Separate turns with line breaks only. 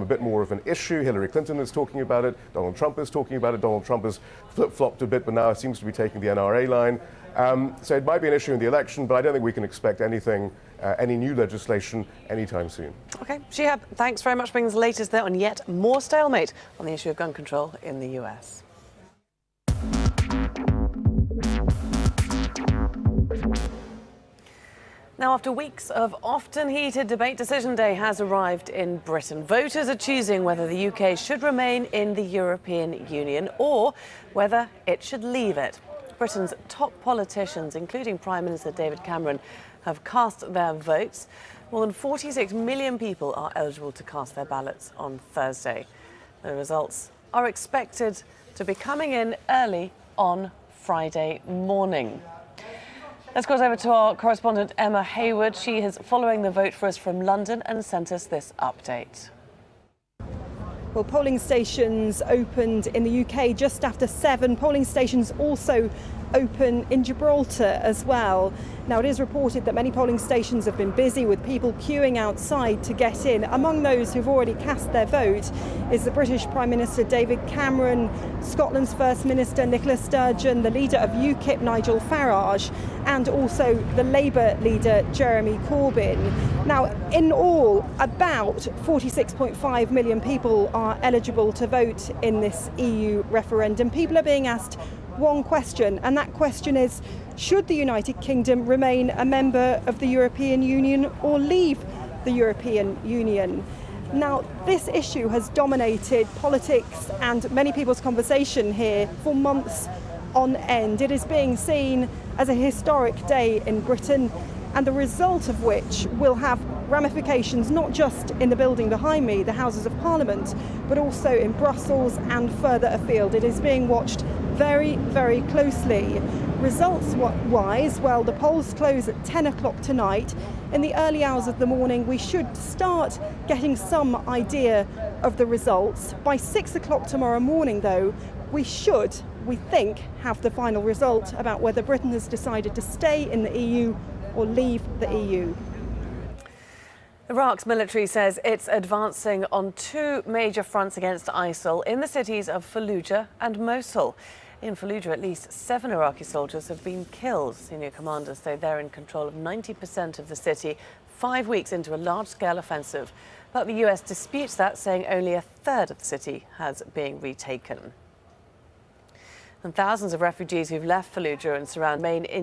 a bit more of an issue. Hillary Clinton is talking about it. Donald Trump is talking about it. Donald Trump has flip-flopped a bit, but now seems to be taking the NRA line. So it might be an issue in the election, but I don't think we can expect anything, any new legislation anytime soon.
OK, Shihab, thanks very much for bringing us the latest there on yet more stalemate on the issue of gun control in the US. Now, after weeks of often heated debate, Decision Day has arrived in Britain. Voters are choosing whether the UK should remain in the European Union or whether it should leave it. Britain's top politicians, including Prime Minister David Cameron, have cast their votes. More than 46 million people are eligible to cast their ballots on Thursday. The results are expected to be coming in early on Friday morning. Let's cross over to our correspondent Emma Hayward. She is following the vote for us from London and sent us this update.
Well, polling stations opened in the UK just after 7. Polling stations also open in Gibraltar as well. Now, it is reported that many polling stations have been busy with people queuing outside to get in. Among those who've already cast their vote is the British Prime Minister David Cameron, Scotland's First Minister Nicola Sturgeon, the leader of UKIP Nigel Farage, and also the Labour leader Jeremy Corbyn. Now, in all, about 46.5 million people are eligible to vote in this EU referendum. People are being asked one question, and that question is, should the United Kingdom remain a member of the European Union or leave the European Union? Now, this issue has dominated politics and many people's conversation here for months on end. It is being seen as a historic day in Britain, and the result of which will have ramifications not just in the building behind me, the Houses of Parliament, but also in Brussels and further afield. It is being watched very, very closely. Results-wise, well, the polls close at 10 o'clock tonight. In the early hours of the morning, we should start getting some idea of the results. By 6 o'clock tomorrow morning, though, we think, have the final result about whether Britain has decided to stay in the EU or leave the EU.
Iraq's military says it's advancing on 2 major fronts against ISIL in the cities of Fallujah and Mosul. In Fallujah, at least 7 Iraqi soldiers have been killed. Senior commanders say they're in control of 90% of the city, 5 weeks into a large-scale offensive. But the US disputes that, saying only a third of the city has been retaken. And thousands of refugees who've left Fallujah and surrounding remain in